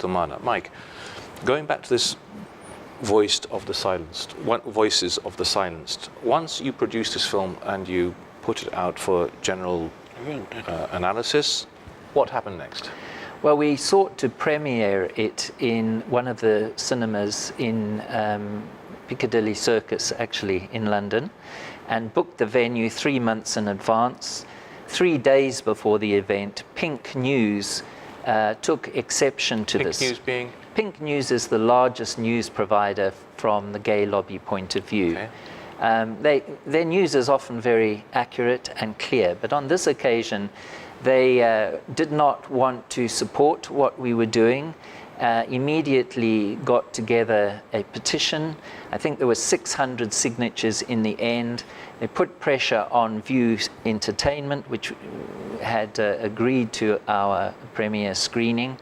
manner. Mike, going back to this voices of the silenced, once you produce this film and you put it out for general analysis, what happened next? Well, we sought to premiere it in one of the cinemas in Piccadilly Circus, actually, in London, and booked the venue 3 months in advance. 3 days before the event, Pink News took exception to this. Pink News being? Pink News is the largest news provider from the gay lobby point of view. Okay. Their news is often very accurate and clear, but on this occasion, they did not want to support what we were doing. Immediately got together a petition. I think there were 600 signatures in the end. They put pressure on View Entertainment, which had agreed to our premiere screening.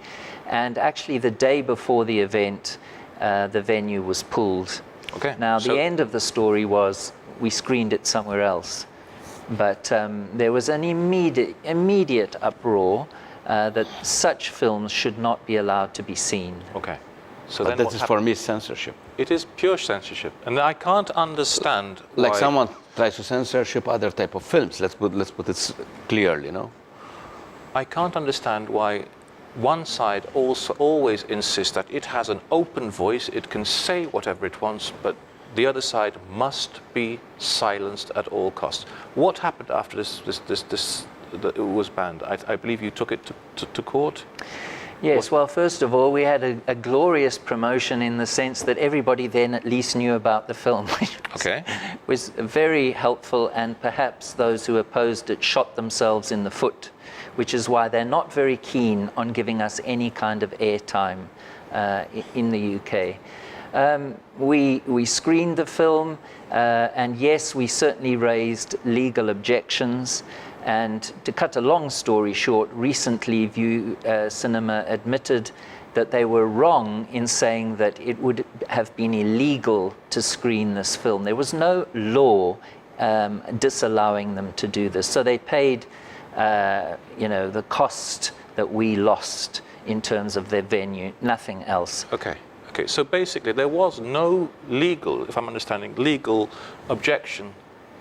And actually the day before the event, the venue was pulled. Okay. Now, the end of the story was we screened it somewhere else. But there was an immediate uproar that such films should not be allowed to be seen. Okay. So but then that is for me censorship. It is pure censorship. And I can't understand like why... someone tries to censorship other type of films. Let's put it clearly, you know? I can't understand why one side also always insists that it has an open voice, it can say whatever it wants, but the other side must be silenced at all costs. What happened after it was banned? I believe you took it to court? Yes, well, first of all, we had a glorious promotion in the sense that everybody then at least knew about the film, which was very helpful, and perhaps those who opposed it shot themselves in the foot, which is why they're not very keen on giving us any kind of airtime in the UK. We screened the film, and yes, we certainly raised legal objections. And to cut a long story short, recently View Cinema admitted that they were wrong in saying that it would have been illegal to screen this film. There was no law disallowing them to do this. So they paid, the cost that we lost in terms of their venue, nothing else. Okay. Okay, so basically there was no legal, if I'm understanding, legal objection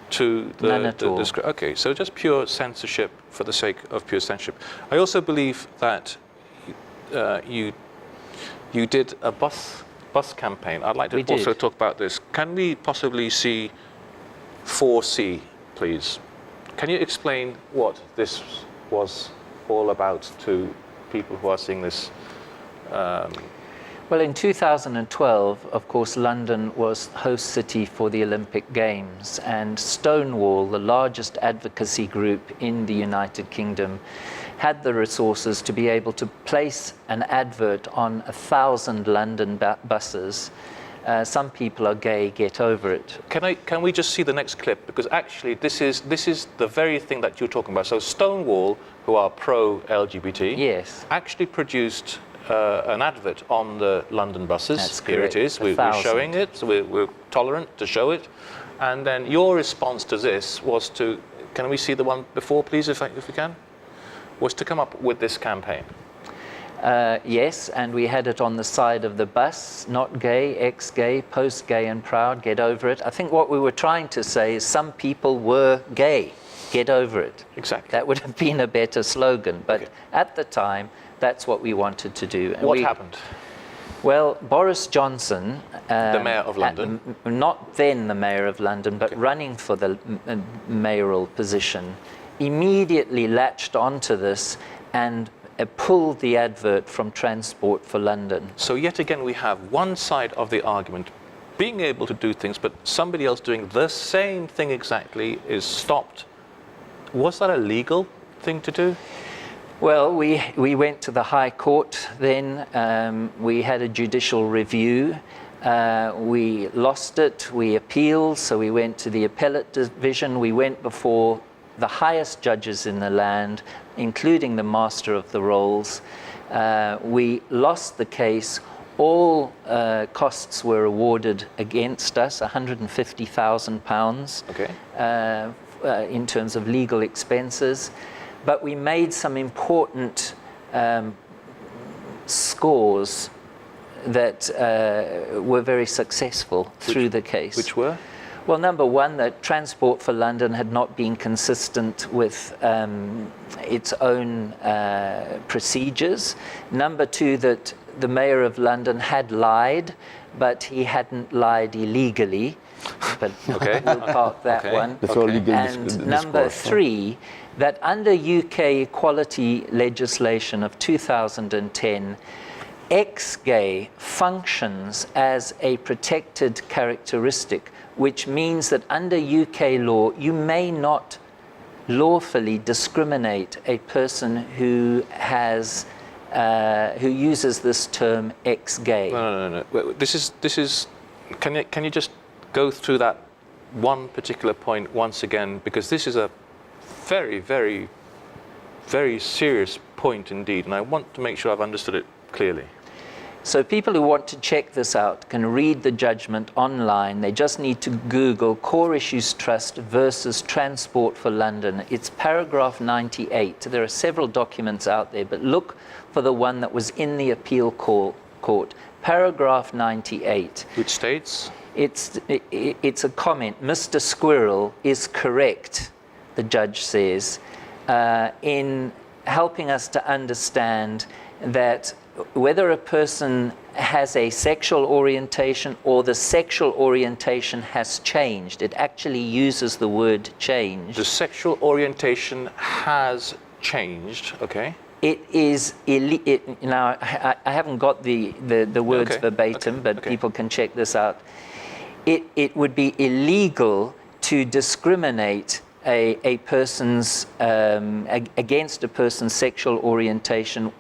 to the... None at all. Okay, so just pure censorship for the sake of pure censorship. I also believe that you did a bus campaign. I'd like to also talk about this. Can we possibly see 4C, please? Can you explain what this was all about to people who are seeing this? Well, in 2012, of course, London was host city for the Olympic Games, and Stonewall, the largest advocacy group in the United Kingdom, had the resources to be able to place an advert on 1,000 London buses. Some people are gay, get over it. Can we just see the next clip? Because actually this is the very thing that you're talking about. So Stonewall, who are pro-LGBT, yes, actually produced an advert on the London buses. That's Here correct. it is. We're showing it. So we're tolerant to show it. And then your response to this was to, can we see the one before, please, if we can? Was to come up with this campaign. Yes, and we had it on the side of the bus, not gay, ex-gay, post-gay and proud, get over it. I think what we were trying to say is some people were gay, get over it. Exactly. That would have been a better slogan, but at the time, that's what we wanted to do. And what happened? Well, Boris Johnson... the mayor of London. Not then the mayor of London, but running for the mayoral position, immediately latched onto this and pulled the advert from Transport for London. So yet again we have one side of the argument being able to do things, but somebody else doing the same thing exactly is stopped. Was that a legal thing to do? Well, we went to the High Court then. We had a judicial review. We lost it. We appealed, so we went to the appellate division. We went before the highest judges in the land, including the Master of the Rolls. We lost the case. All costs were awarded against us, £150,000 in terms of legal expenses. But we made some important scores that were very successful through the case. Which were? Well, number one, that Transport for London had not been consistent with its own procedures. Number two, that the Mayor of London had lied, but he hadn't lied illegally. But Okay. we'll park that one. That's all legal And number three, that under UK equality legislation of 2010, ex-gay functions as a protected characteristic, which means that under UK law, you may not lawfully discriminate a person who has who uses this term ex-gay. No. Well, this is. Can you just go through that one particular point once again, because this is a very, very, very serious point indeed, and I want to make sure I've understood it clearly. So people who want to check this out can read the judgment online. They just need to Google Core Issues Trust versus Transport for London. It's paragraph 98. There are several documents out there, but look for the one that was in the appeal court. Paragraph 98. Which states? It's a comment. Mr. Squirrel is correct, the judge says, in helping us to understand that whether a person has a sexual orientation or the sexual orientation has changed. It actually uses the word change. The sexual orientation has changed, okay? It is, now I haven't got the words verbatim, but people can check this out. It would be illegal to discriminate a person's, against a person's sexual orientation,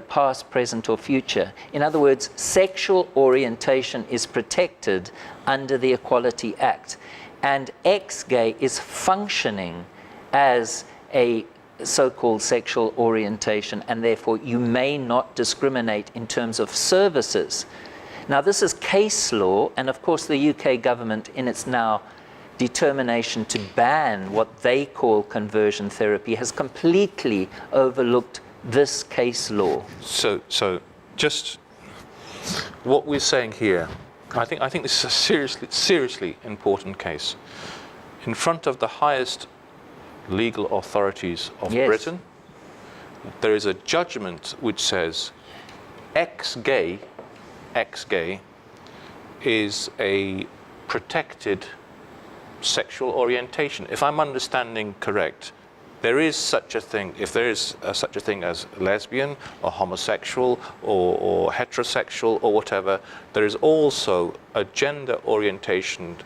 past, present, or future. In other words, sexual orientation is protected under the Equality Act, and ex-gay is functioning as a so-called sexual orientation, and therefore you may not discriminate in terms of services. Now, this is case law, and of course the UK government, in its now determination to ban what they call conversion therapy, has completely overlooked this case law. So just what we're saying here, I think this is a seriously important case. In front of the highest legal authorities of Britain, there is a judgment which says ex-gay is a protected sexual orientation. If I'm understanding correct, there is such a thing, if there is such a thing as lesbian or homosexual or heterosexual or whatever, there is also a gender orientation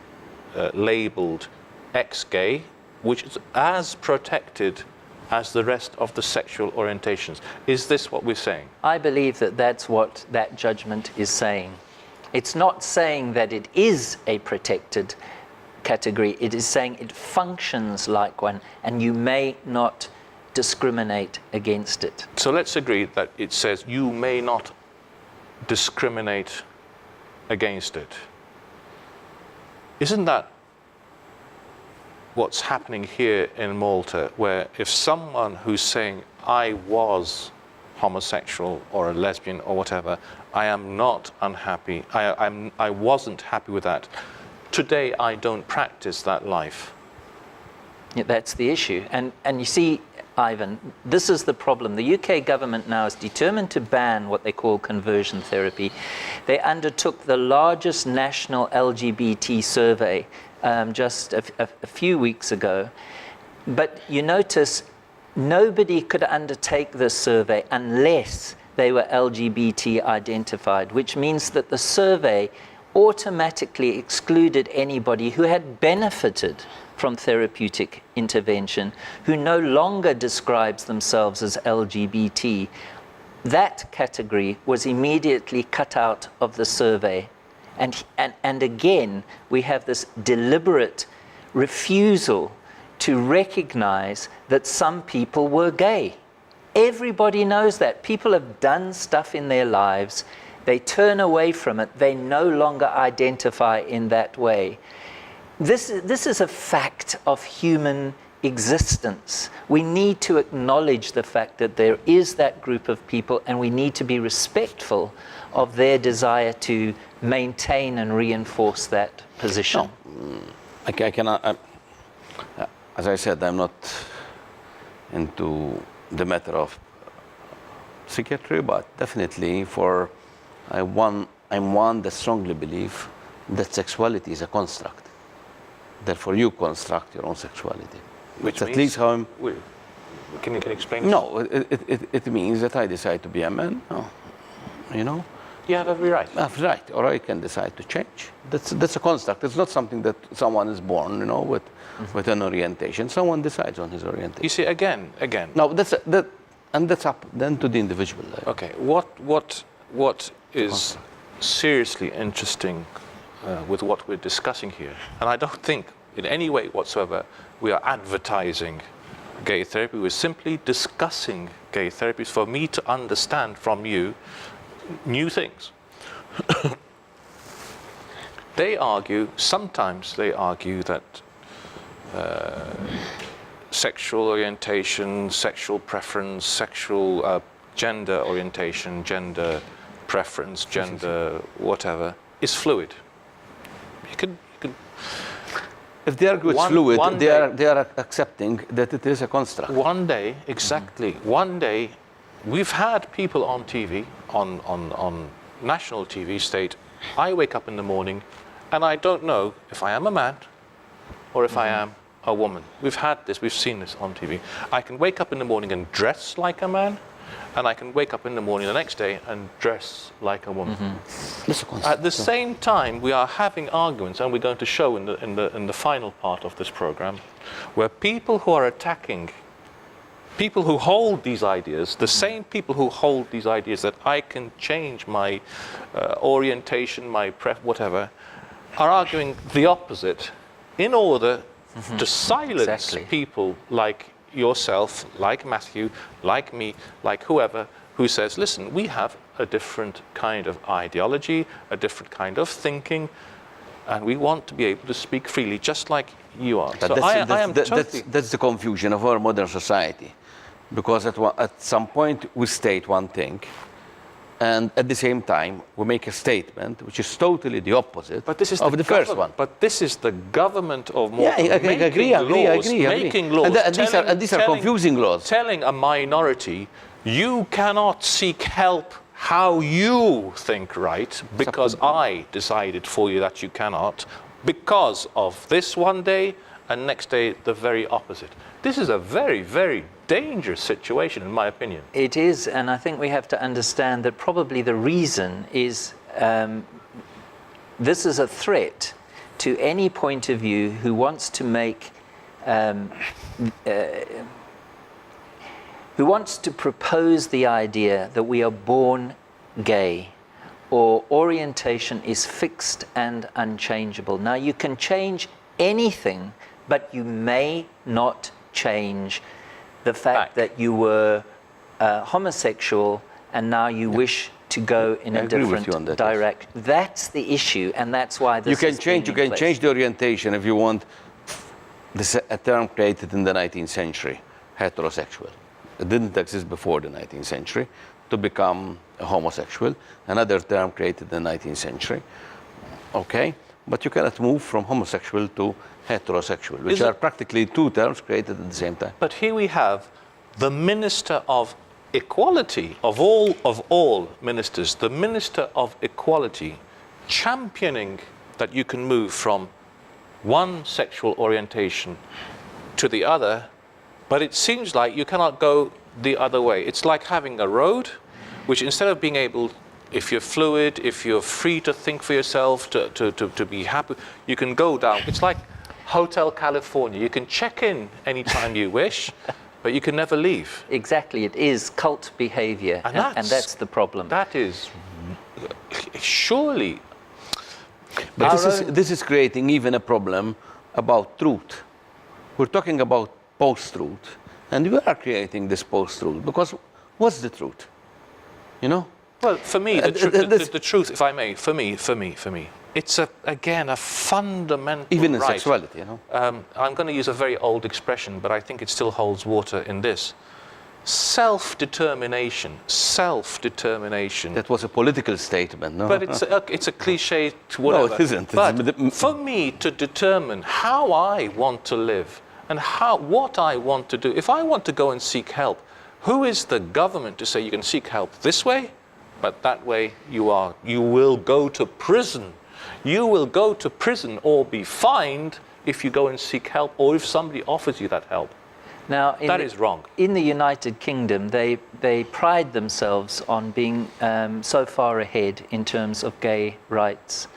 labeled ex-gay, which is as protected as the rest of the sexual orientations. Is this what we're saying? I believe that that's what that judgment is saying. It's not saying that it is a protected category. It is saying it functions like one, and you may not discriminate against it. So let's agree that it says you may not discriminate against it. Isn't that what's happening here in Malta, where if someone who's saying, I was homosexual or a lesbian or whatever, I am not unhappy, I wasn't happy with that, today I don't practice that life. Yeah, that's the issue. And you see, Ivan, this is the problem. The UK government now is determined to ban what they call conversion therapy. They undertook the largest national LGBT survey just a few weeks ago. But you notice nobody could undertake this survey unless they were LGBT identified, which means that the survey automatically excluded anybody who had benefited from therapeutic intervention, who no longer describes themselves as LGBT. That category was immediately cut out of the survey. And again, we have this deliberate refusal to recognize that some people were gay. Everybody knows that. People have done stuff in their lives. They turn away from it. They no longer identify in that way. This is a fact of human existence. We need to acknowledge the fact that there is that group of people, and we need to be respectful of their desire to maintain and reinforce that position. No. I cannot, as I said, I'm not into the matter of psychiatry, but definitely I'm one that strongly believes that sexuality is a construct. Therefore, you construct your own sexuality. Which means, at least how I'm. Can you explain? No, it means that I decide to be a man. No, you know. You have every right. I have right, or I can decide to change. That's a construct. It's not something that someone is born, with an orientation. Someone decides on his orientation. You see, again. No, that's up then to the individual. Okay. What is seriously interesting with what we're discussing here, and I don't think in any way whatsoever we are advertising gay therapy. We're simply discussing gay therapies for me to understand from you new things. Sometimes they argue that sexual orientation, sexual preference, sexual gender orientation, gender preference, gender whatever, is fluid. You can if they argue it's fluid, they are accepting that it is a construct. One day, exactly. One day, we've had people on TV, on national TV, state, I wake up in the morning and I don't know if I am a man or if I am a woman. We've had this, we've seen this on TV. I can wake up in the morning and dress like a man, and I can wake up in the morning the next day and dress like a woman. At the same time, we are having arguments, and we're going to show in the final part of this program, where people who are attacking people who hold these ideas, the same people who hold these ideas that I can change my orientation, my whatever, are arguing the opposite in order to silence people like yourself, like Matthew, like me, like whoever, who says, listen, we have a different kind of ideology, a different kind of thinking, and we want to be able to speak freely, just like you are. So that's the confusion of our modern society. Because at some point we state one thing, and at the same time we make a statement which is totally the opposite of the first one. But this is the government of more. Yeah, I agree. Making laws. And these are confusing laws. Telling a minority, you cannot seek help how you think right, because I decided for you that you cannot, because of this one day, and next day the very opposite. This is a very, very dangerous situation, in my opinion. It is, and I think we have to understand that probably the reason is this is a threat to any point of view who wants to make, who wants to propose the idea that we are born gay, or orientation is fixed and unchangeable. Now, you can change anything, but you may not change the fact that you were homosexual and now you wish to go in a different direction. That's the issue, and that's why this you can change the orientation if you want. This is a term created in the 19th century, heterosexual. It didn't exist before the 19th century, to become a homosexual. Another term created in the 19th century. Okay? But you cannot move from homosexual to heterosexual, which are practically two terms created at the same time. But here we have the Minister of Equality, of all ministers, the Minister of Equality, championing that you can move from one sexual orientation to the other, but it seems like you cannot go the other way. It's like having a road, which instead of being able, if you're fluid, if you're free to think for yourself, to be happy, you can go down. It's like Hotel California. You can check in anytime you wish, but you can never leave. Exactly, it is cult behavior, and that's the problem. That is surely. But this is creating even a problem about truth. We're talking about post-truth, and we are creating this post-truth, because what's the truth? You know? Well, for me, the truth, if I may, for me, It's, again, a fundamental even in right. sexuality, you know. I'm going to use a very old expression, but I think it still holds water in this. Self-determination. Self-determination. That was a political statement, no? But it's a cliche to whatever. No, it isn't. But for me to determine how I want to live and what I want to do, if I want to go and seek help, who is the government to say you can seek help this way, but that way you will go to prison. You will go to prison or be fined if you go and seek help or if somebody offers you that help. Now, that is wrong. In the United Kingdom, they pride themselves on being so far ahead in terms of gay rights.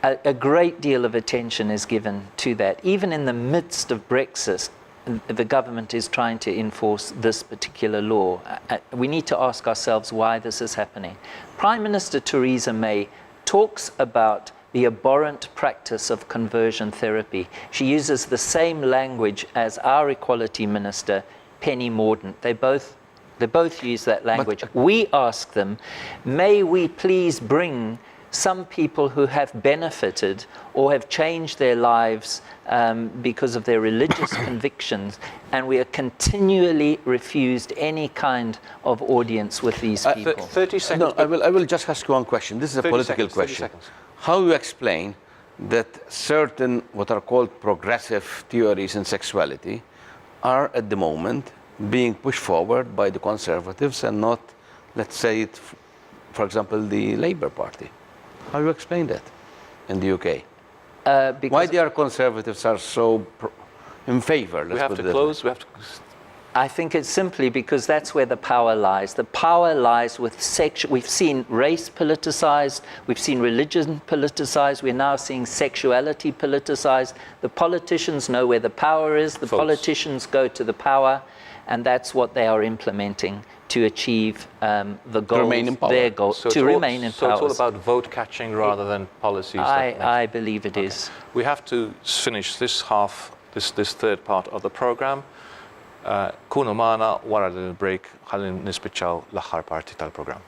A great deal of attention is given to that. Even in the midst of Brexit, the government is trying to enforce this particular law. We need to ask ourselves why this is happening. Prime Minister Theresa May talks about the abhorrent practice of conversion therapy. She uses the same language as our Equality Minister, Penny Mordaunt. They both use that language. We ask them, may we please bring some people who have benefited or have changed their lives because of their religious convictions, and we are continually refused any kind of audience with these people. 30 seconds. No, I will just ask you one question. This is a political question. 30 seconds. How do you explain that certain what are called progressive theories in sexuality are at the moment being pushed forward by the conservatives and not, let's say, for example, the Labour Party? How do you explain that in the UK? Why the conservatives are so in favor? We have to close. I think it's simply because that's where the power lies. The power lies with sexual. We've seen race politicized. We've seen religion politicized. We're now seeing sexuality politicized. The politicians know where the power is. The politicians go to the power, and that's what they are implementing to achieve the goals, their goal, to remain in power. So it's all about vote catching rather than policies. I believe it is. We have to finish this this third part of the program. Kuno mana wara din break ħalli nispiċċaw l-aħħar parti tal-programm.